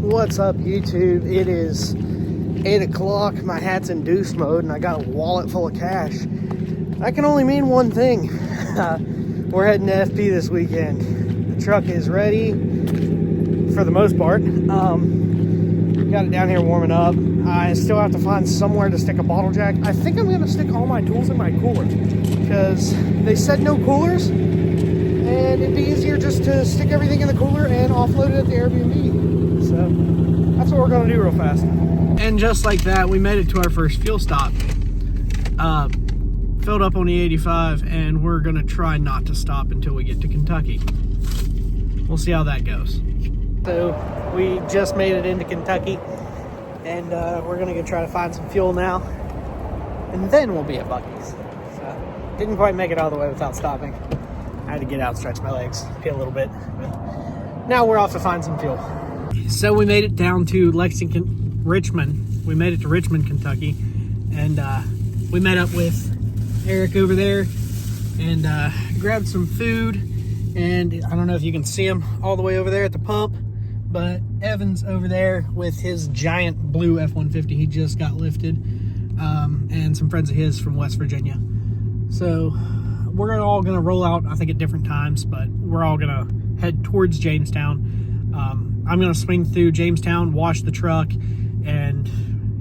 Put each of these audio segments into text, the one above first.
What's up, YouTube? It is 8 o'clock. My hat's in deuce mode, and I got a wallet full of cash. That can only mean one thing. We're heading to FP this weekend. The truck is ready for the most part. Got it down here warming up. I still have to find somewhere to stick a bottle jack. I think I'm going to stick all my tools in my cooler because they said no coolers, and it'd be easier just to stick everything in the cooler and offload it at the Airbnb. So that's what we're going to do real fast. And just like that, we made it to our first fuel stop. Filled up on the 85, and we're going to try not to stop until we get to Kentucky. We'll see how that goes. So we just made it into Kentucky, and we're going to go try to find some fuel now, and then we'll be at Buc-ee's. So didn't quite make it all the way without stopping. I had to get out and stretch my legs, pee a little bit. But now we're off to find some fuel. So we made it down to Richmond. We made it to Richmond, Kentucky, and we met up with Eric over there and grabbed some food. And I don't know if you can see him all the way over there at the pump, but Evan's over there with his giant blue F-150 he just got lifted, and some friends of his from West Virginia. So we're all gonna roll out, I think, at different times, but we're all gonna head towards Jamestown. I'm gonna swing through Jamestown, wash the truck, and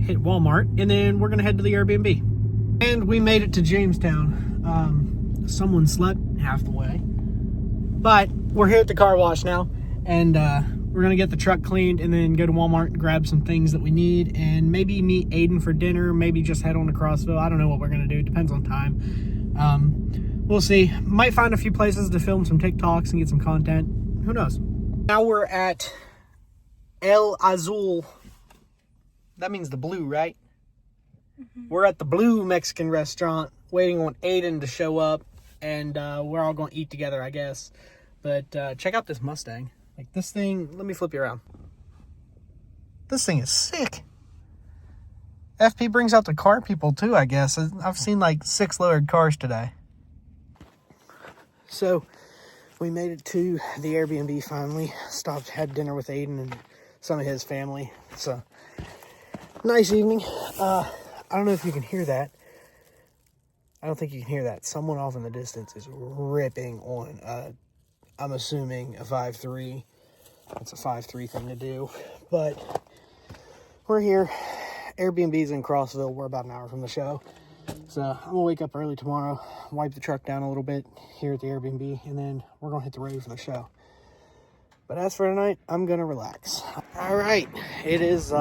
hit Walmart, and then we're gonna head to the Airbnb. And we made it to Jamestown. Someone slept half the way, but we're here at the car wash now, and we're gonna get the truck cleaned and then go to Walmart and grab some things that we need, and maybe meet Aiden for dinner, maybe just head on to Crossville. I don't know what we're gonna do, depends on time. We'll see. Might find a few places to film some TikToks and get some content. Who knows? Now we're at El Azul. That means the blue, right? Mm-hmm. We're at the Blue Mexican restaurant waiting on Aiden to show up, and we're all going to eat together, I guess. But check out this Mustang. Like, this thing, let me flip you around. This thing is sick. FP brings out the car people too, I guess. I've seen like 6 lowered cars today. So we made it to the Airbnb finally. Stopped, had dinner with Aiden and some of his family. It's a nice evening. I don't know if you can hear that. I don't think you can hear that. Someone off in the distance is ripping on, I'm assuming, a 5.3. It's a 5.3 thing to do. But we're here. Airbnb's in Crossville. We're about an hour from the show. So I'm going to wake up early tomorrow, wipe the truck down a little bit here at the Airbnb, and then we're going to hit the road for the show. But as for tonight, I'm going to relax. All right. It is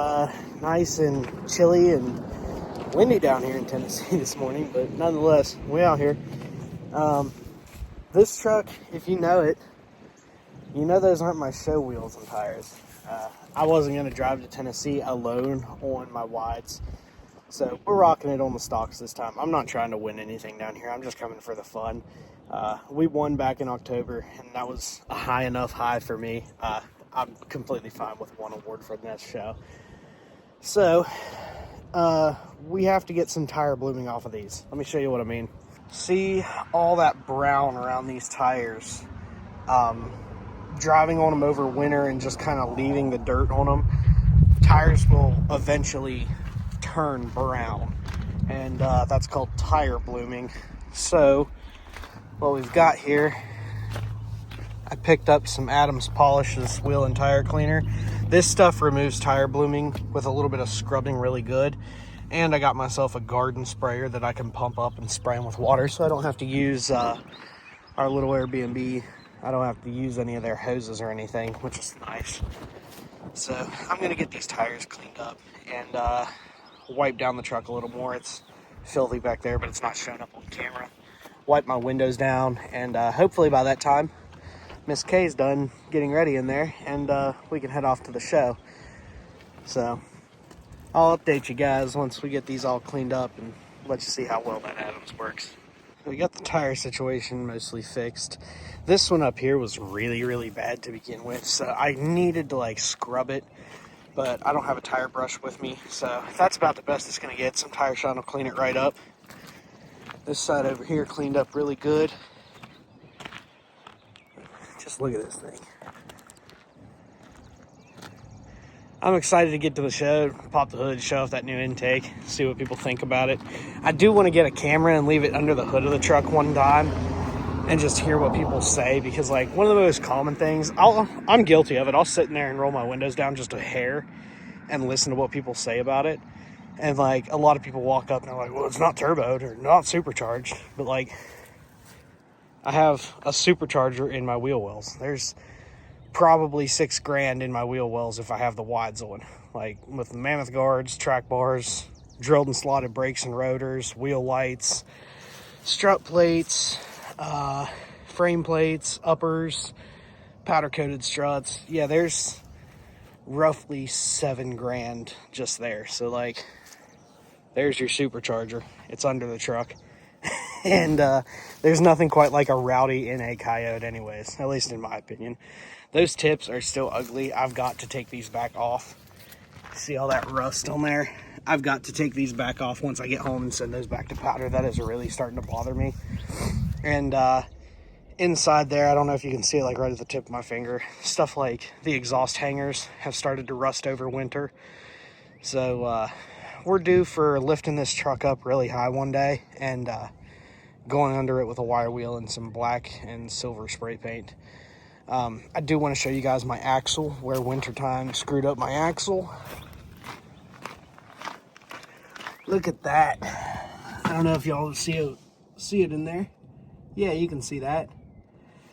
nice and chilly and windy down here in Tennessee this morning, but nonetheless, we're out here. This truck, if you know it, you know those aren't my show wheels and tires. I wasn't going to drive to Tennessee alone on my wides, so we're rocking it on the stocks this time. I'm not trying to win anything down here. I'm just coming for the fun. We won back in October, and that was a high enough high for me. I'm completely fine with one award for the next show. So we have to get some tire blooming off of these. Let me show you what I mean. See all that brown around these tires? Driving on them over winter and just kind of leaving the dirt on them, tires will eventually turn brown, and that's called tire blooming. So what we've got here, I picked up some Adams Polishes wheel and tire cleaner. This stuff removes tire blooming with a little bit of scrubbing really good. And I got myself a garden sprayer that I can pump up and spray them with water, so I don't have to use our little Airbnb. I don't have to use any of their hoses or anything, which is nice. So I'm going to get these tires cleaned up and wipe down the truck a little more. It's filthy back there, but it's not showing up on camera. Wipe my windows down, and hopefully by that time, Miss K's done getting ready in there, and we can head off to the show. So I'll update you guys once we get these all cleaned up and let you see how well that Adams works. We got the tire situation mostly fixed. This one up here was really, really bad to begin with, so I needed to like scrub it, but I don't have a tire brush with me, so that's about the best it's gonna get. Some tire shine will clean it right up. This side over here cleaned up really good. Just look at this thing. I'm excited to get to the show, pop the hood, show off that new intake, see what people think about it. I do want to get a camera and leave it under the hood of the truck one time and just hear what people say, because like one of the most common things, I'm guilty of it. I'll sit in there and roll my windows down just a hair and listen to what people say about it. And like a lot of people walk up and they're like, well, it's not turboed or not supercharged. But like, I have a supercharger in my wheel wells. There's probably $6,000 in my wheel wells if I have the wides on, like with the mammoth guards, track bars, drilled and slotted brakes and rotors, wheel lights, strut plates, frame plates, uppers, powder coated struts. Yeah, there's roughly $7,000 just there. So like, there's your supercharger. It's under the truck. And there's nothing quite like a rowdy NA Coyote anyways, at least in my opinion. Those tips are still ugly. I've got to take these back off. See all that rust on there? I've got to take these back off once I get home and send those back to powder. That is really starting to bother me. And inside there, I don't know if you can see it like right at the tip of my finger, stuff like the exhaust hangers have started to rust over winter. So we're due for lifting this truck up really high one day and going under it with a wire wheel and some black and silver spray paint. I do want to show you guys my axle, where wintertime screwed up my axle. Look at that. I don't know if y'all see it in there. Yeah, you can see that.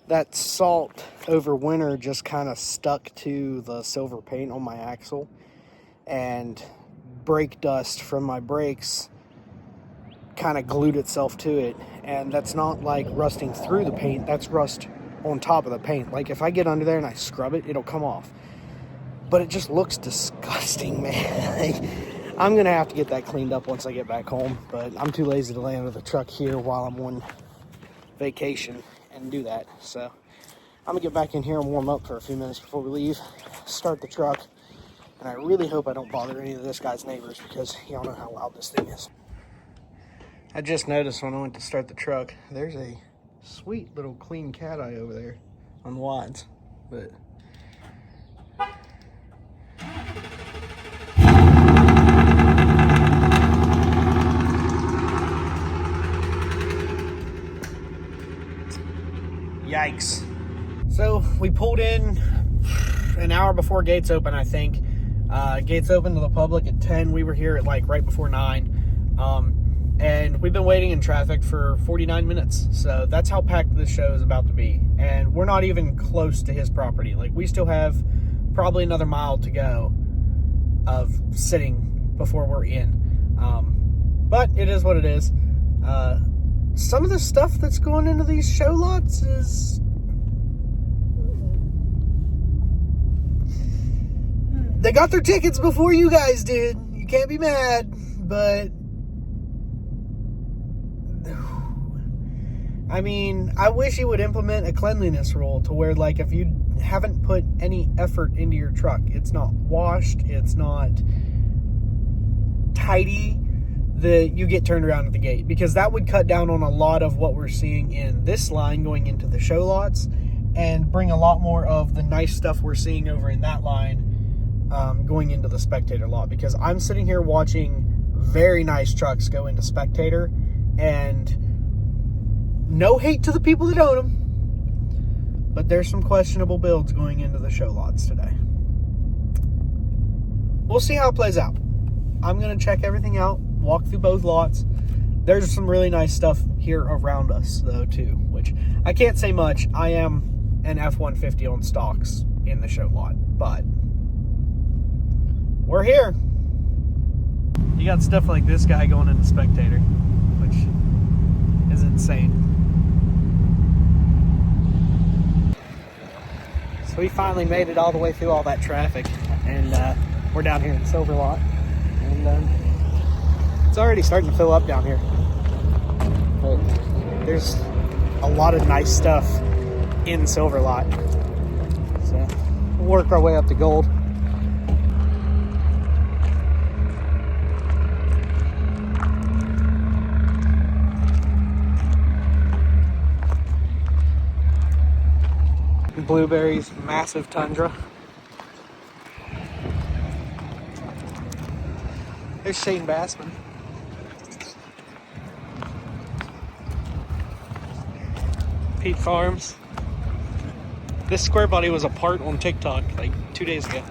That salt over winter just kind of stuck to the silver paint on my axle, and brake dust from my brakes kind of glued itself to it. And that's not like rusting through the paint, that's rust on top of the paint. Like if I get under there and I scrub it, it'll come off. But it just looks disgusting, man. Like, I'm gonna have to get that cleaned up once I get back home, but I'm too lazy to lay under the truck here while I'm on vacation and do that. So I'm gonna get back in here and warm up for a few minutes before we leave, start the truck, and I really hope I don't bother any of this guy's neighbors, because y'all know how loud this thing is. I just noticed when I went to start the truck, there's a sweet little clean cat eye over there on the wides, but yikes. So we pulled in an hour before gates open, I think. Gates open to the public at 10. We were here at like right before 9. And we've been waiting in traffic for 49 minutes. So that's how packed this show is about to be. And we're not even close to his property. Like, we still have probably another mile to go of sitting before we're in. But it is what it is. Some of the stuff that's going into these show lots is... they got their tickets before you guys did. You can't be mad, but... I mean, I wish he would implement a cleanliness rule to where, like, if you haven't put any effort into your truck, it's not washed, it's not tidy, that you get turned around at the gate. Because that would cut down on a lot of what we're seeing in this line going into the show lots, and bring a lot more of the nice stuff we're seeing over in that line going into the spectator lot. Because I'm sitting here watching very nice trucks go into spectator, and no hate to the people that own them, but there's some questionable builds going into the show lots today. We'll see how it plays out. I'm going to check everything out, walk through both lots. There's some really nice stuff here around us, though, too, which I can't say much. I am an F-150 on stocks in the show lot, but we're here. You got stuff like this guy going into spectator, which is insane. So we finally made it all the way through all that traffic, and we're down here in Silver Lot, and it's already starting to fill up down here. But there's a lot of nice stuff in Silver Lot, so we'll work our way up to Gold. Blueberries, massive Tundra. There's Shane Bassman. Pete Farms. This square body was apart on TikTok like 2 days ago.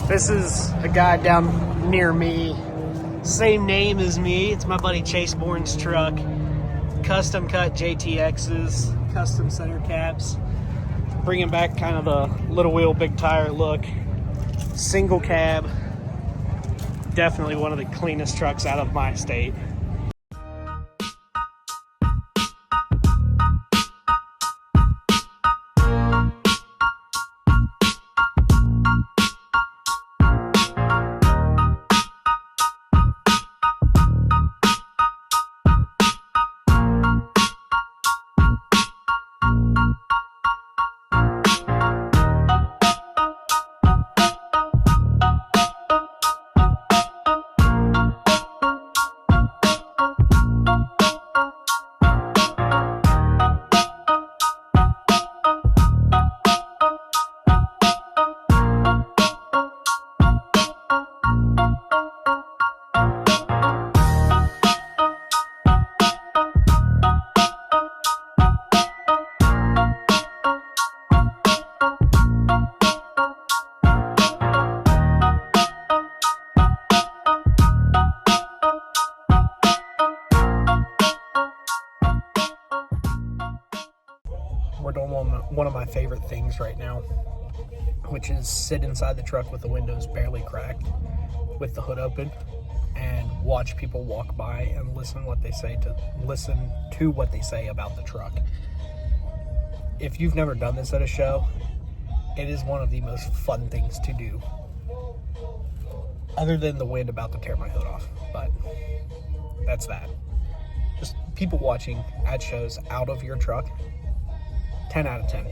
This is a guy down near me, same name as me. It's my buddy Chase Bourne's truck. Custom cut JTXs, custom center caps, bringing back kind of a little wheel, big tire look. Single cab, definitely one of the cleanest trucks out of my state. We're doing one of my favorite things right now, which is sit inside the truck with the windows barely cracked, with the hood open, and watch people walk by and listen to what they say about the truck. If you've never done this at a show, it is one of the most fun things to do, other than the wind about to tear my hood off. But that's that. Just people watching at shows out of your truck. 10 out of 10.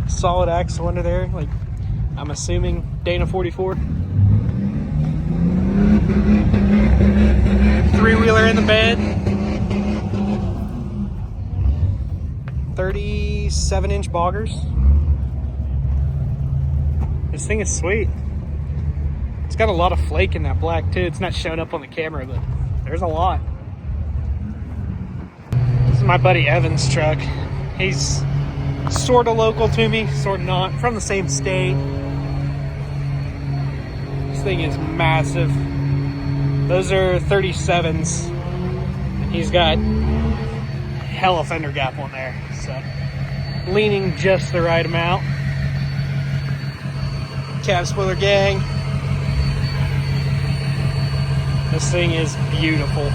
solid axle under there, like I'm assuming Dana 44. Three-wheeler in the bed. 37-inch boggers. This thing is sweet. It's got a lot of flake in that black too. It's not showing up on the camera, but there's a lot. This is my buddy Evan's truck. He's sort of local to me, sort of not. From the same state. This thing is massive. Those are 37s. And he's got hella fender gap on there. So leaning just the right amount. Cab spoiler gang. This thing is beautiful.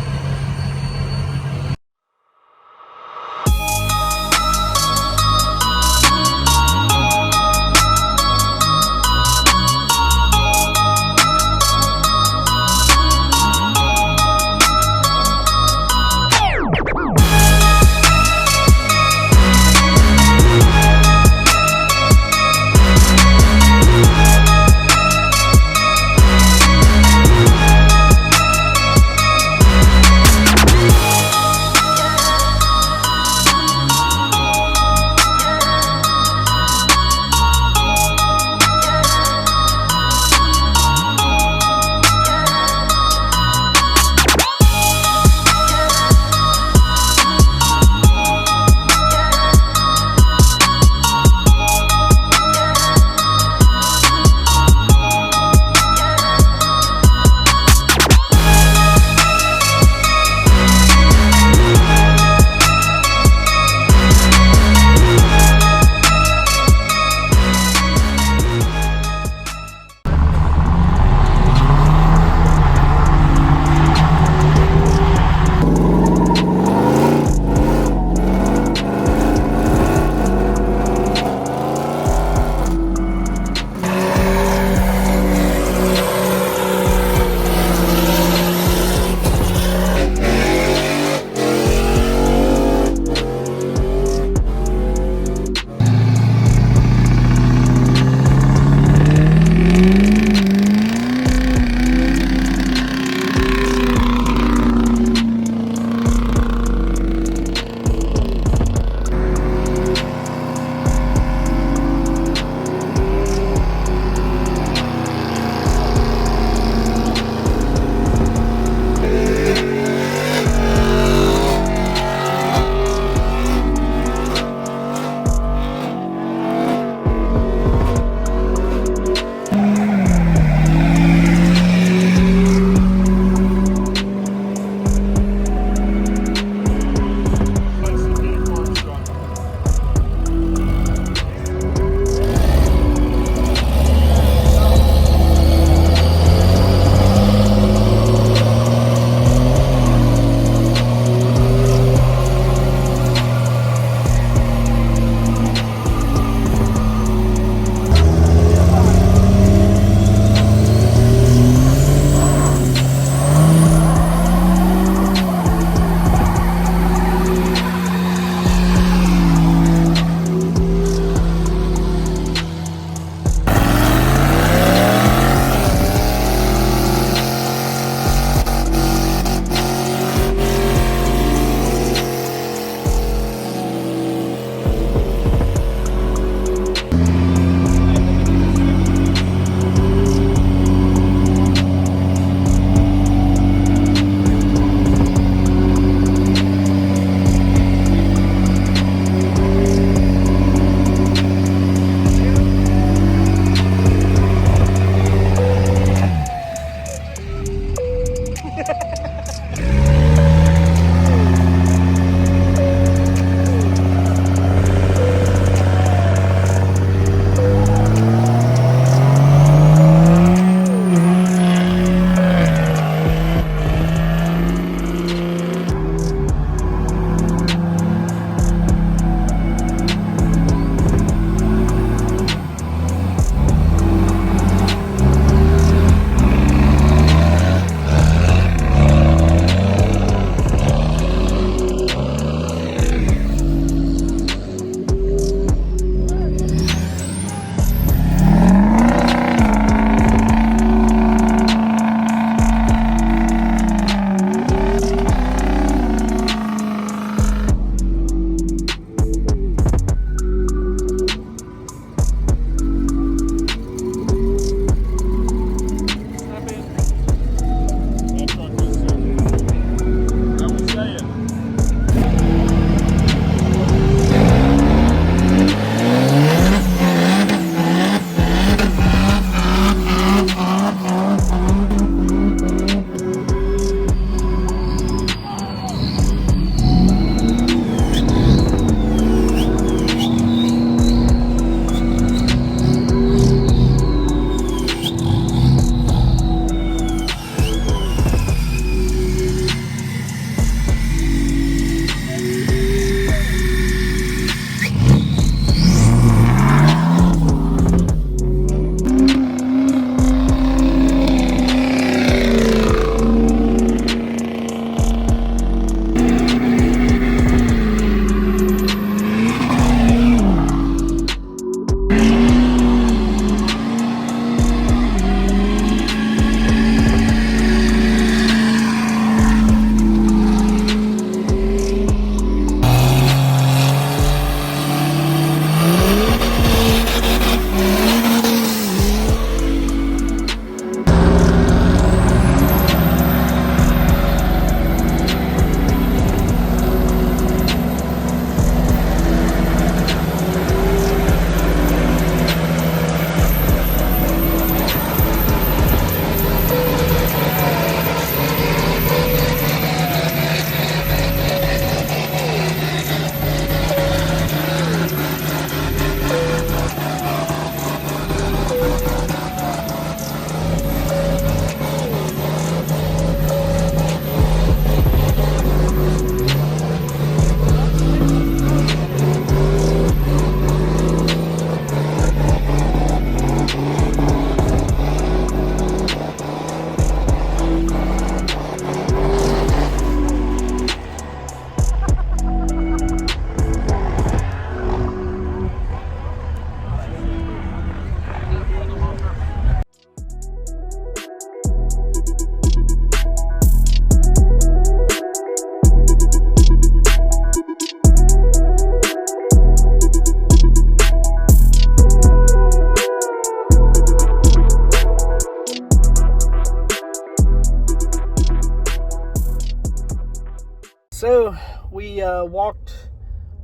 walked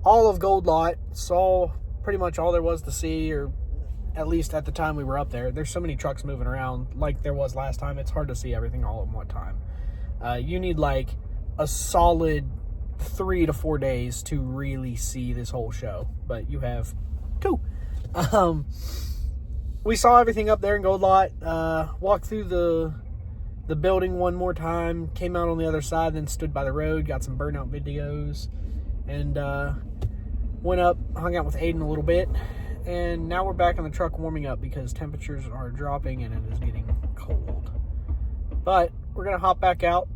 all of Gold Lot, saw pretty much all there was to see, or at least at the time we were up there. There's so many trucks moving around like there was last time. It's hard to see everything all at one time. You need like a solid 3 to 4 days to really see this whole show, but you have 2. We saw everything up there in Gold Lot, walked through the building one more time, came out on the other side, then stood by the road, got some burnout videos, and went up, hung out with Aiden a little bit, and now we're back in the truck warming up because temperatures are dropping and it is getting cold. But we're going to hop back out,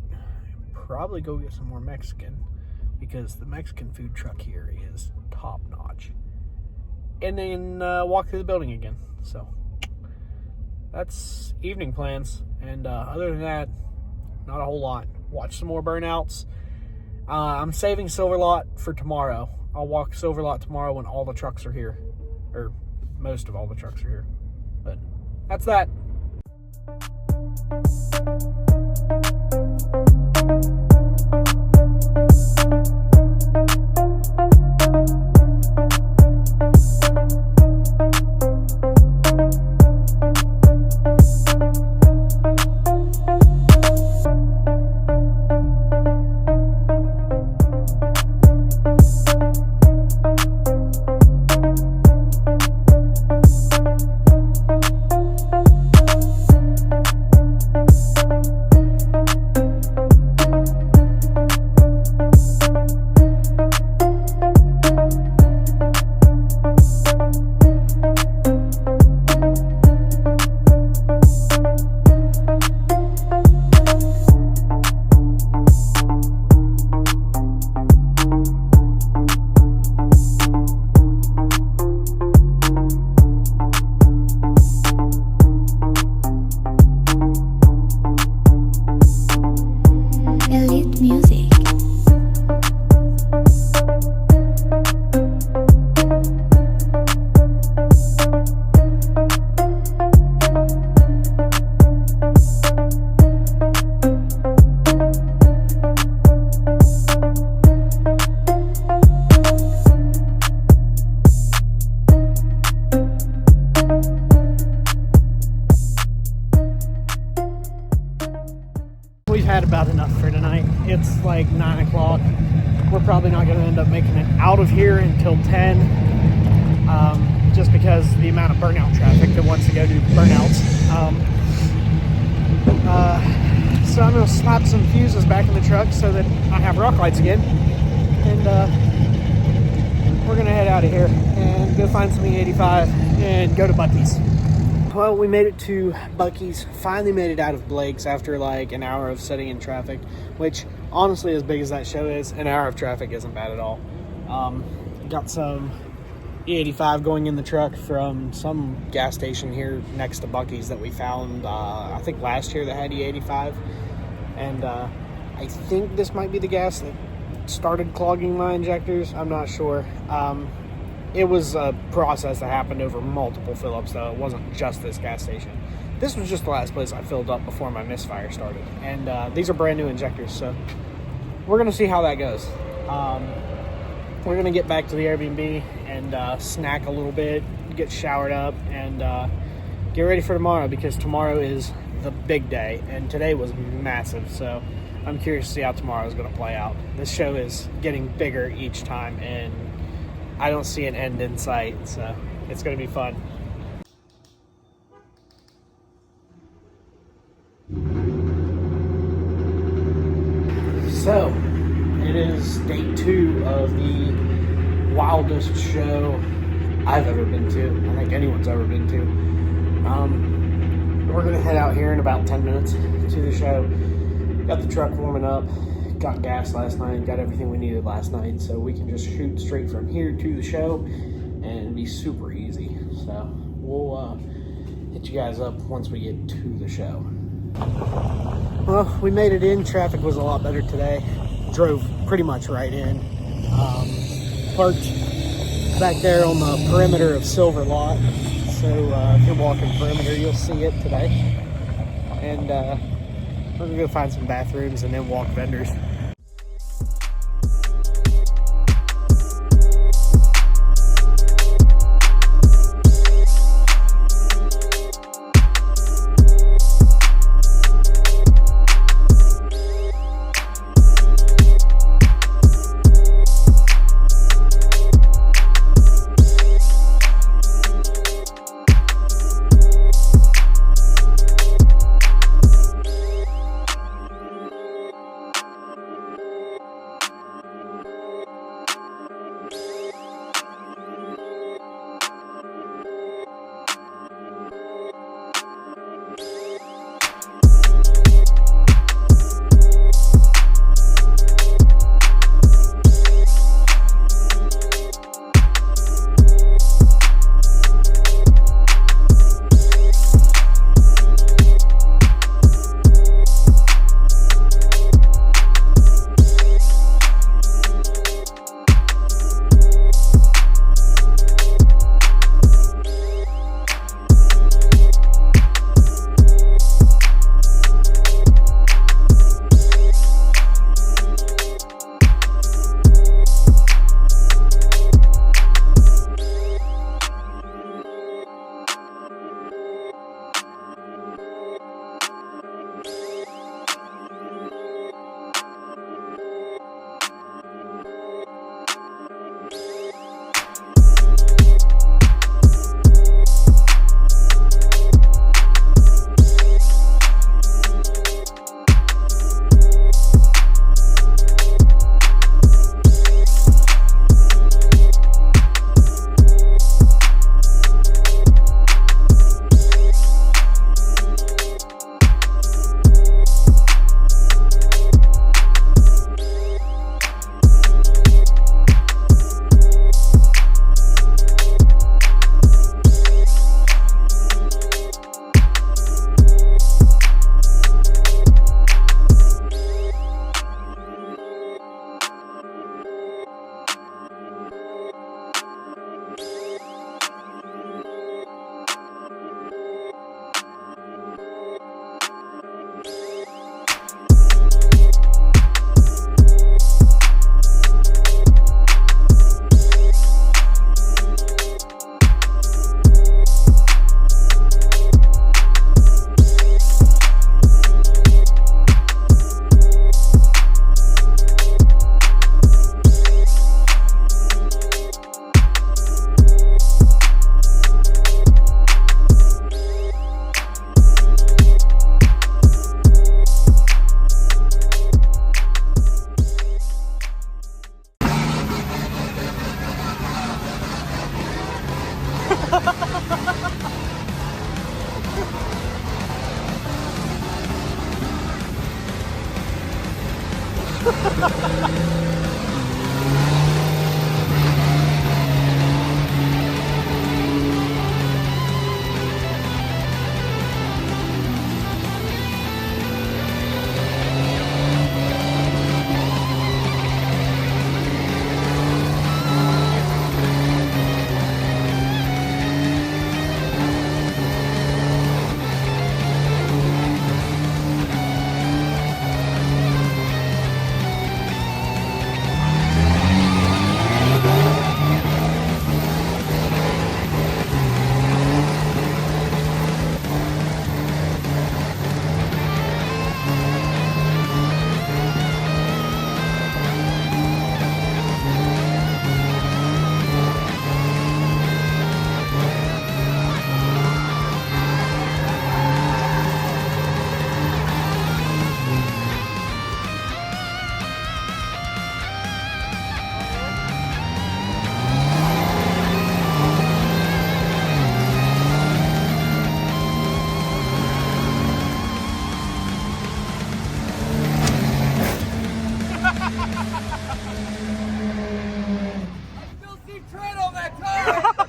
probably go get some more Mexican, because the Mexican food truck here is top notch. And then walk through the building again. So that's evening plans. And other than that, not a whole lot. Watch some more burnouts. I'm saving Silverlot for tomorrow. I'll walk Silverlot tomorrow when all the trucks are here. Or most of all the trucks are here. But that's that. We've had about enough for tonight. It's like 9 o'clock. We're probably not going to end up making it out of here until 10, just because the amount of burnout traffic that wants to go do burnouts. So I'm going to slap some fuses back in the truck so that I have rock lights again. And we're going to head out of here and go find some E85 and go to Buc-ee's. Well, we made it to Buc-ee's. Finally made it out of Blake's after like an hour of sitting in traffic, which honestly, as big as that show is, an hour of traffic isn't bad at all. Got some E85 going in the truck from some gas station here next to Buc-ee's that we found, I think last year that had E85. And I think this might be the gas that started clogging my injectors. I'm not sure. It was a process that happened over multiple fill-ups, though. It wasn't just this gas station. This was just the last place I filled up before my misfire started. And these are brand new injectors, so we're going to see how that goes. We're going to get back to the Airbnb and snack a little bit, get showered up, and get ready for tomorrow, because tomorrow is the big day, and today was massive, so I'm curious to see how tomorrow is going to play out. This show is getting bigger each time, and I don't see an end in sight, so it's going to be fun. So, it is day 2 of the wildest show I've ever been to. I think anyone's ever been to. We're going to head out here in about 10 minutes to the show. Got the truck warming up. Got gas last night, got everything we needed last night, so we can just shoot straight from here to the show and be super easy. So we'll hit you guys up once we get to the show. Well, we made it in. Traffic was a lot better today. Drove pretty much right in. Parked back there on the perimeter of Silver Lot. So if you're walking perimeter, you'll see it today. And we're gonna go find some bathrooms and then walk vendors.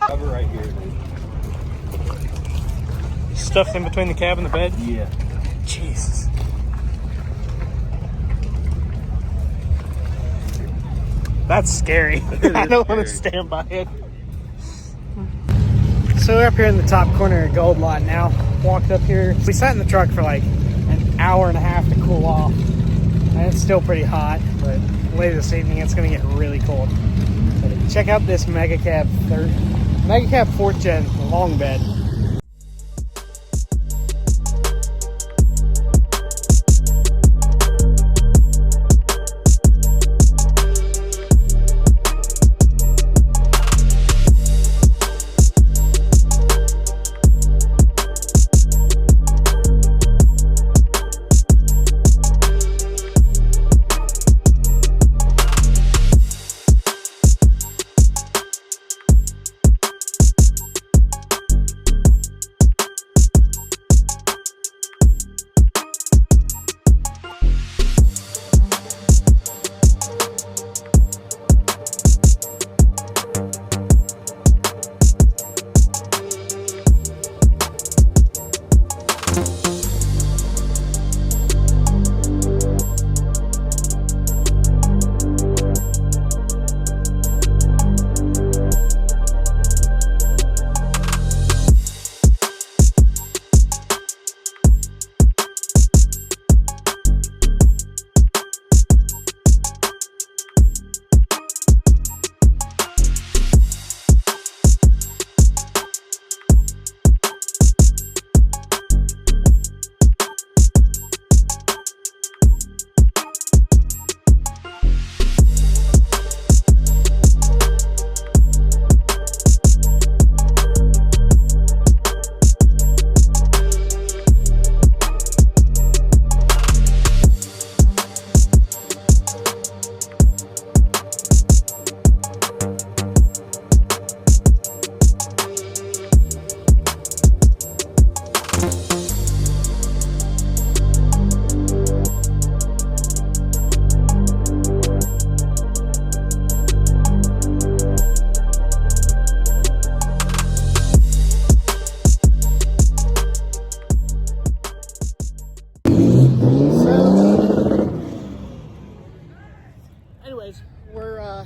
Cover right here, dude. Stuff's in between the cab and the bed? Yeah. Jesus. That's scary. I don't want to stand by it. So we're up here in the top corner of Gold Lot now. Walked up here. We sat in the truck for like an hour and a half to cool off. And it's still pretty hot, but later this evening it's going to get really cold. So check out this Mega Cab 4th Gen long bed.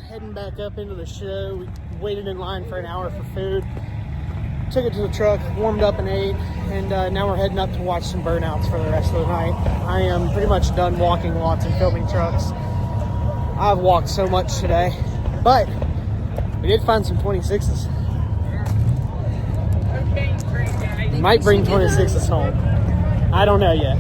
Heading back up into the show. We waited in line for an hour for food, took it to the truck, warmed up and ate, and now we're heading up to watch some burnouts for the rest of the night. I am pretty much done walking lots and filming trucks. I've walked so much today, but we did find some 26s. Might bring 26s home. I don't know yet.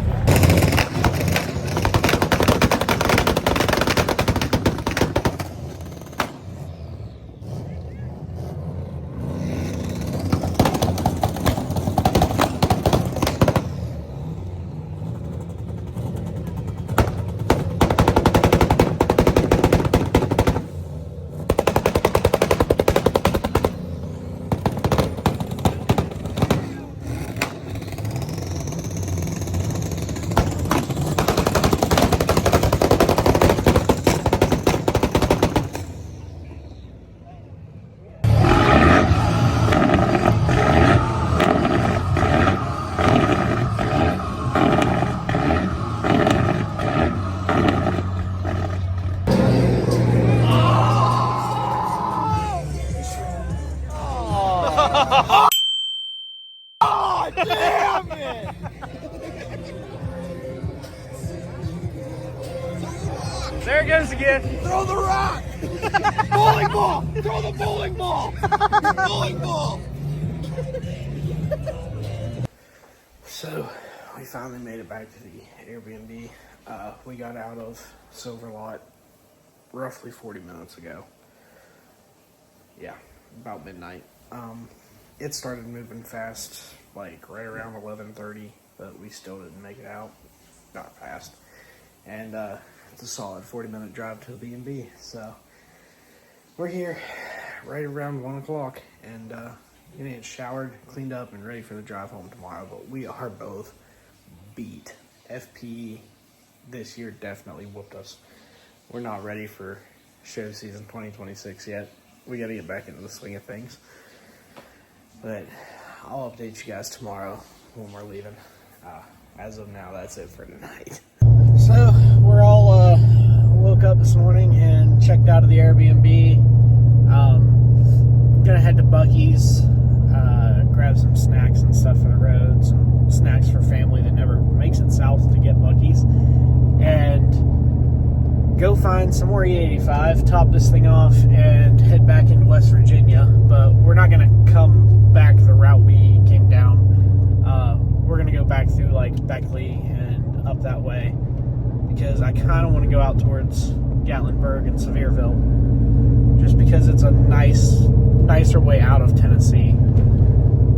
God damn it! There it goes again. Throw the rock! Bowling ball! Throw the bowling ball! Bowling ball! So, we finally made it back to the Airbnb. We got out of Silver Lot roughly 40 minutes ago. Yeah, about midnight. It started moving fast, like right around 11:30, but we still didn't make it out. Not fast. And it's a solid 40-minute drive to the B&B. So we're here right around 1 o'clock and getting it showered, cleaned up, and ready for the drive home tomorrow. But we are both beat. FP this year definitely whooped us. We're not ready for show season 2026 yet. We got to get back into the swing of things. But I'll update you guys tomorrow when we're leaving. As of now, that's it for tonight. So we're all woke up this morning and checked out of the Airbnb. Gonna head to Buc-ee's, grab some snacks and stuff for the road, some snacks for family that never makes it south to get Buc-ee's, and go find some more E85, top this thing off, and head back into West Virginia. But we're not gonna come back the route we came down. We're gonna go back through like Beckley and up that way, because I kind of want to go out towards Gatlinburg and Sevierville, just because it's a nicer way out of Tennessee.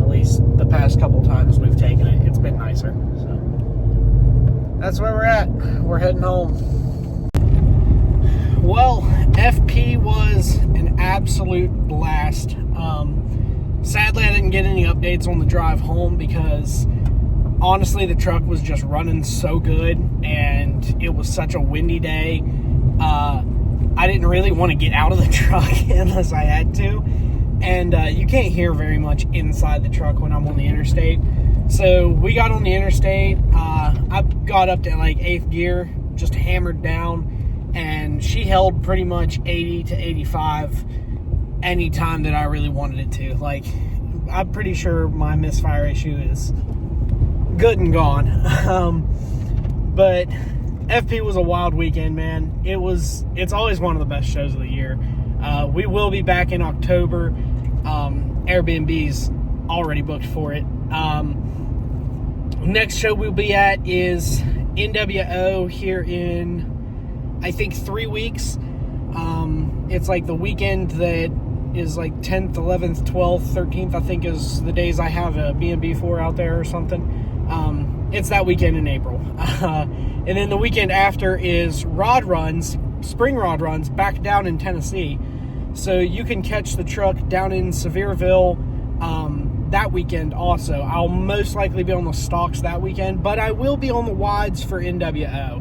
At least the past couple times we've taken it, it's been nicer. So that's where we're at. We're heading home. Well, FP was an absolute blast. Sadly, I didn't get any updates on the drive home because honestly, the truck was just running so good, and it was such a windy day. I didn't really want to get out of the truck unless I had to, and you can't hear very much inside the truck when I'm on the interstate. So we got on the interstate. I got up to like 8th gear, just hammered down, and she held pretty much 80 to 85 any time that I really wanted it to. Like, I'm pretty sure my misfire issue is good and gone. But FP was a wild weekend, man. It's always one of the best shows of the year. We will be back in October. Airbnb's already booked for it. Next show we'll be at is NWO here in, I think, 3 weeks. It's like the weekend that is like 10th, 11th, 12th, 13th, I think is the days I have a B&B for out there or something. It's that weekend in April. And then the weekend after is rod runs, spring rod runs, back down in Tennessee. So you can catch the truck down in Sevierville that weekend also. I'll most likely be on the stocks that weekend, but I will be on the wides for NWO.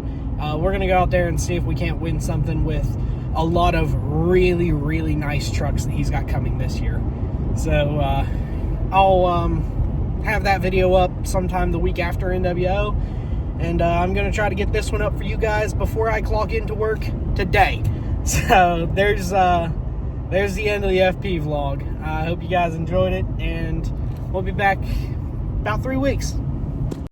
We're going to go out there and see if we can't win something with a lot of really, really nice trucks that he's got coming this year. So I'll have that video up sometime the week after NWO, and I'm going to try to get this one up for you guys before I clock into work today. So there's the end of the FP vlog. I hope you guys enjoyed it, and we'll be back about 3 weeks.